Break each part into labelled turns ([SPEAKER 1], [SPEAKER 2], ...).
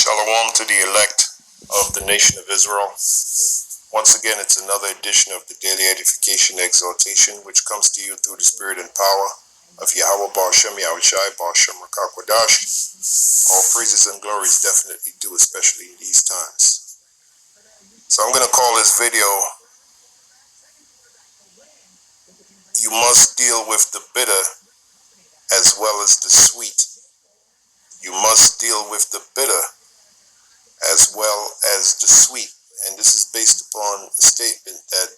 [SPEAKER 1] Shalom to the elect of the nation of Israel. Once again, it's another edition of the Daily Edification Exaltation, which comes to you through the spirit and power of Yahweh Bar Shem Yahushai Bar Shem Rakakwadash. All praises and glories definitely due, especially in these times. So I'm going to call this video, You Must Deal with the Bitter as Well as the Sweet. You must deal with the bitter as well as the sweet. And this is based upon a statement that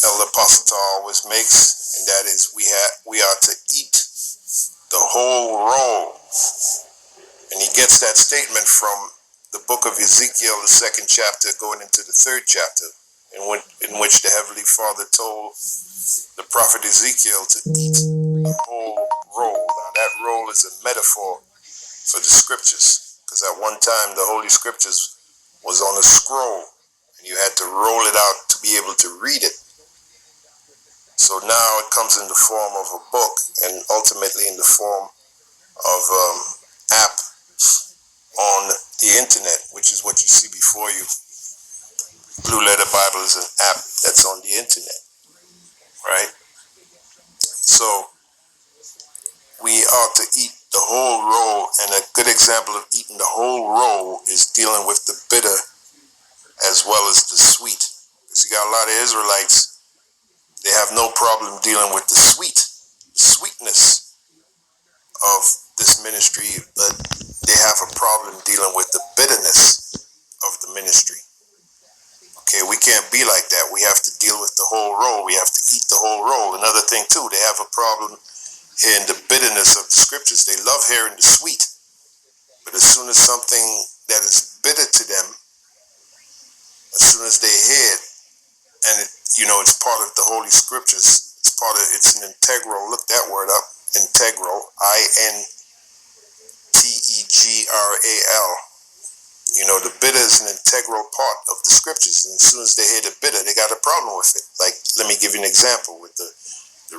[SPEAKER 1] Elder Apostle always makes, and that is we are to eat the whole roll. And he gets that statement from the book of Ezekiel, the 2nd chapter, going into the 3rd chapter, in which the Heavenly Father told the prophet Ezekiel to eat the whole roll. Now that roll is a metaphor for the scriptures, because at one time the Holy Scriptures was on a scroll, and you had to roll it out to be able to read it. So now it comes in the form of a book, and ultimately in the form of app on the internet, which is what you see before you. Blue Letter Bible is an app that's on the internet, right? So we are to eat the whole roll, and a good example of eating the whole roll is dealing with the bitter as well as the sweet. Because you got a lot of Israelites, they have no problem dealing with the sweetness of this ministry, but they have a problem dealing with the bitterness of the ministry. Okay, we can't be like that. We have to deal with the whole roll. We have to eat the whole roll. Another thing too, they have a problem hearing the bitterness of the scriptures. They love hearing the sweet, but as soon as something that is bitter to them, as soon as they hear it, and it's part of the Holy Scriptures, it's an integral, look that word up, integral, integral. The bitter is an integral part of the Scriptures, and as soon as they hear the bitter, they got a problem with it. Like, let me give you an example with the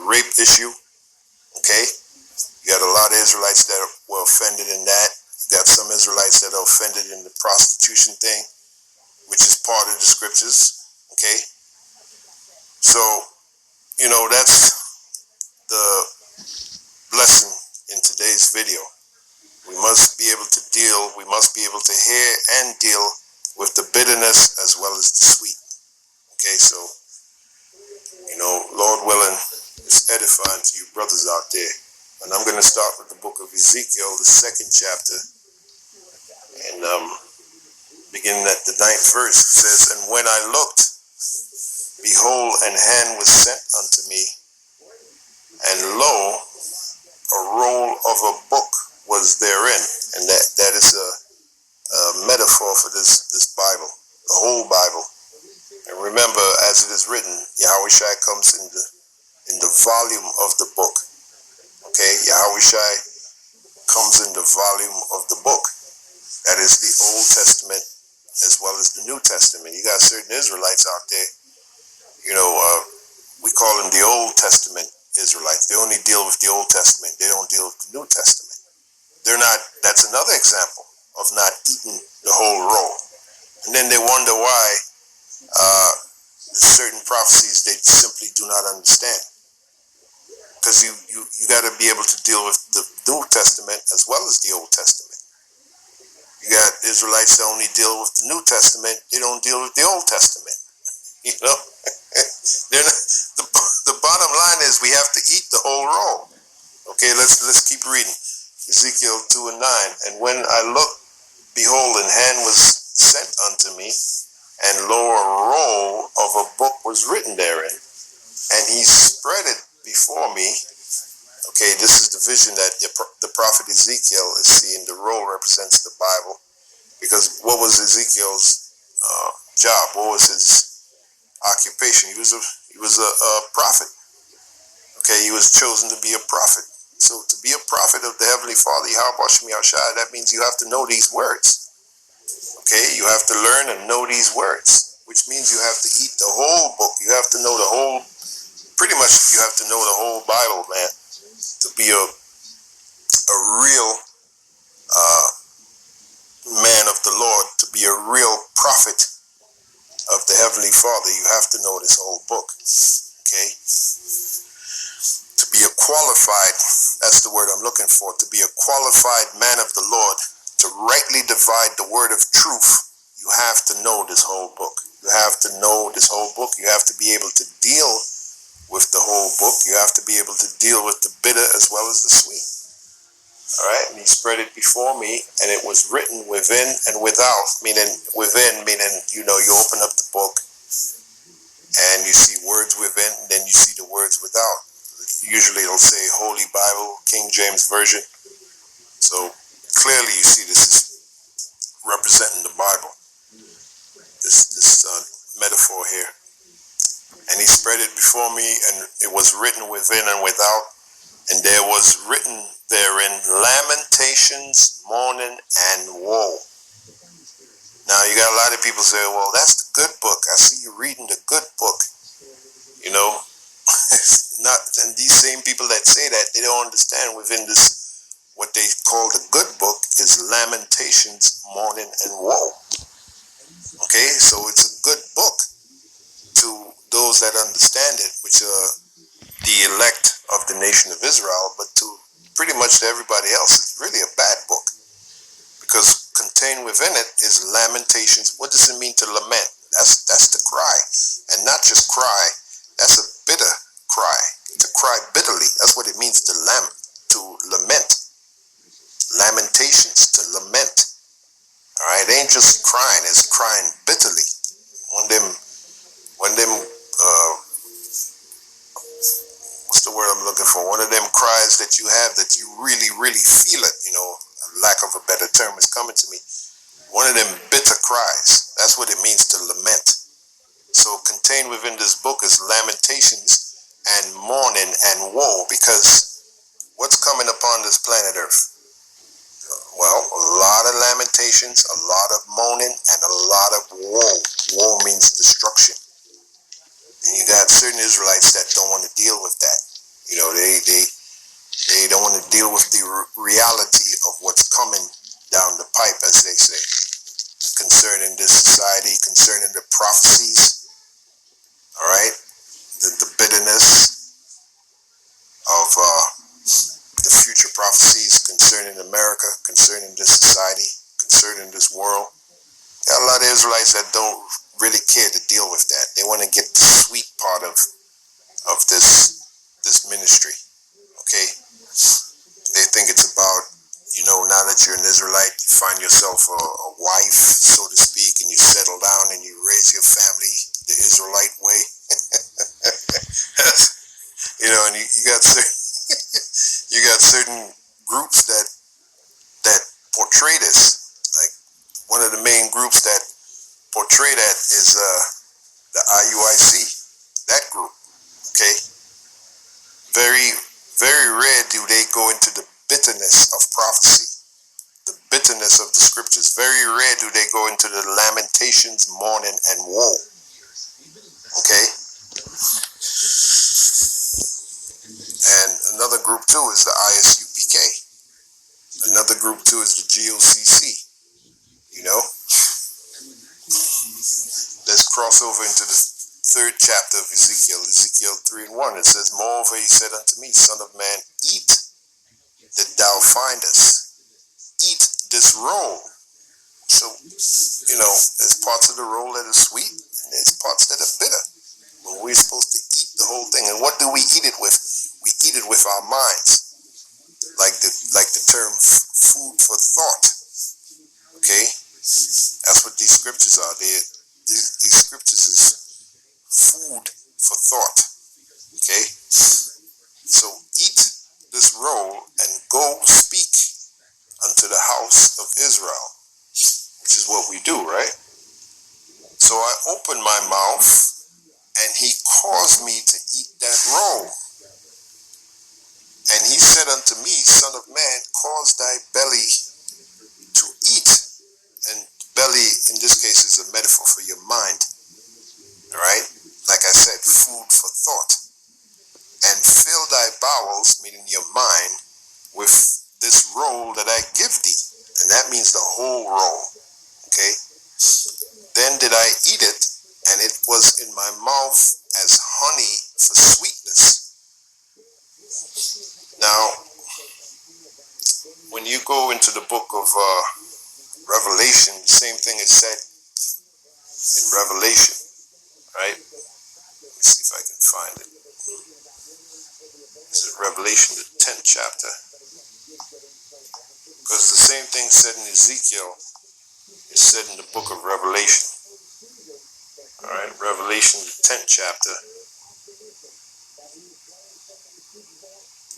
[SPEAKER 1] rape issue. Okay, you got a lot of Israelites that were offended in that. You got some Israelites that are offended in the prostitution thing, which is part of the scriptures. Okay, so that's the blessing in today's video. We must be able to hear and deal with the bitterness as well as the sweet. Okay, so Lord willing, it's edifying to you brothers out there. And I'm going to start with the book of Ezekiel, the 2nd chapter, and beginning at the 9th verse. It says, "And when I looked, behold, an hand was sent unto me, and lo, a roll of a book was therein." And that is a metaphor for this Bible, the whole Bible. And remember, as it is written, Yahushai comes in the volume of the book. Okay, Yahushai comes in the volume of the book. That is the Old Testament as well as the New Testament. You got certain Israelites out there, we call them the Old Testament Israelites. They only deal with the Old Testament. They don't deal with the New Testament. That's another example of not eating the whole roll. And then they wonder why certain prophecies they simply do not understand. Because you got to be able to deal with the New Testament as well as the Old Testament. You got Israelites that only deal with the New Testament. They don't deal with the Old Testament. The bottom line is we have to eat the whole roll. Okay, let's keep reading. Ezekiel 2 and 9. "And when I looked, behold, an hand was sent unto me, and lo, a roll of a book was written therein. And he spread it before me." Okay, this is the vision that the prophet Ezekiel is seeing. The roll represents the Bible, because what was Ezekiel's job? What was his occupation? He was a prophet. Okay, he was chosen to be a prophet. So to be a prophet of the Heavenly Father, that means you have to know these words. Okay, you have to learn and know these words, which means you have to eat the whole book. You have to know pretty much you have to know the whole Bible, man, to be a real a real prophet of the Heavenly Father, you have to know this whole book. Okay? To be a qualified, that's the word I'm looking for, to be a qualified man of the Lord, to rightly divide the word of truth, you have to know this whole book. You have to know this whole book. You have to be able to deal with the whole book. You have to be able to deal with the bitter as well as the sweet. All right, and he spread it before me, and it was written within and without, meaning within, meaning, you open up the book, and you see words within, and then you see the words without. Usually it'll say Holy Bible, King James Version. So clearly you see this is representing the Bible, this metaphor here. And he spread it before me, and it was written within and without, and there was written therein lamentations, mourning, and woe. Now you got a lot of people say, well, that's the good book. I see you reading the good book. It's not, and these same people that say that, they don't understand within this, what they call the good book is lamentations, mourning, and woe. Okay, so it's a good book to those that understand it, which are the elect of the nation of Israel, but to pretty much to everybody else, it's really a bad book, because contained within it is lamentations. What does it mean to lament? That's to cry, and not just cry. That's a bitter cry, to cry bitterly. That's what it means to lament. Lamentations, to lament. All right, it ain't just crying; it's crying bitterly. One of them. What's the word I'm looking for? One of them cries that you have that you really, really feel it. Lack of a better term is coming to me. One of them bitter cries. That's what it means to lament. So contained within this book is lamentations and mourning and woe, because what's coming upon this planet Earth? Well, a lot of lamentations, a lot of moaning, and a lot of woe. Woe means destruction. And you got certain Israelites that don't want to deal with that. They don't want to deal with the reality of what's coming down the pipe, as they say, concerning this society, concerning the prophecies, all right, the bitterness of the future prophecies concerning America, concerning this society, concerning this world. There are a lot of Israelites that don't really care to deal with that. They want to get the sweet part of this ministry. Okay, they think it's about, now that you're an Israelite, you find yourself a wife, so to speak, and you settle down and you raise your family the Israelite way. And you got certain groups that portray this. Like one of the main groups that portray that is the IUIC, that group. Okay, very, very rare do they go into the bitterness of prophecy, the bitterness of the scriptures. Very rare do they go into the lamentations, mourning, and woe. Okay? And another group too is the ISUPK. Another group too is the GOCC. Let's cross over into the third chapter of Ezekiel, Ezekiel 3:1. It says, moreover, he said unto me, Son of man, eat that thou findest. Eat this roll. So, there's parts of the roll that are sweet, and there's parts that are bitter. But we're supposed to eat the whole thing. And what do we eat it with? We eat it with our minds. Like the term food for thought. Okay? That's what these scriptures are. These scriptures is food for thought. Okay? So eat this roll and go speak unto the house of Israel, which is what we do, right? So I opened my mouth, and he caused me to eat that roll. And he said unto me, Son of man, cause thy belly to eat. And belly, in this case, is a metaphor for your mind. All right? Like I said, food for thought. And fill thy bowels, meaning your mind, with this roll that I give thee. And that means the whole roll. Okay? Then did I eat it, and it was in my mouth as honey for sweetness. Now, when you go into the book of Revelation, the same thing is said in Revelation, right? Let me see if I can find it. It's in Revelation, the 10th chapter. Because the same thing said in Ezekiel is said in the book of Revelation. All right, Revelation, the 10th chapter.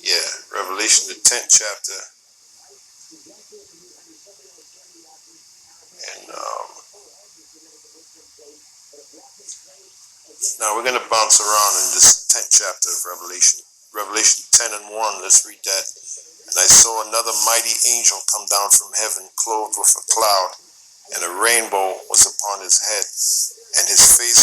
[SPEAKER 1] Yeah, Revelation, the 10th chapter. And now we're going to bounce around in this 10th chapter of Revelation. Revelation 10 and 1, let's read that. And I saw another mighty angel come down from heaven, clothed with a cloud, and a rainbow was upon his head, and his face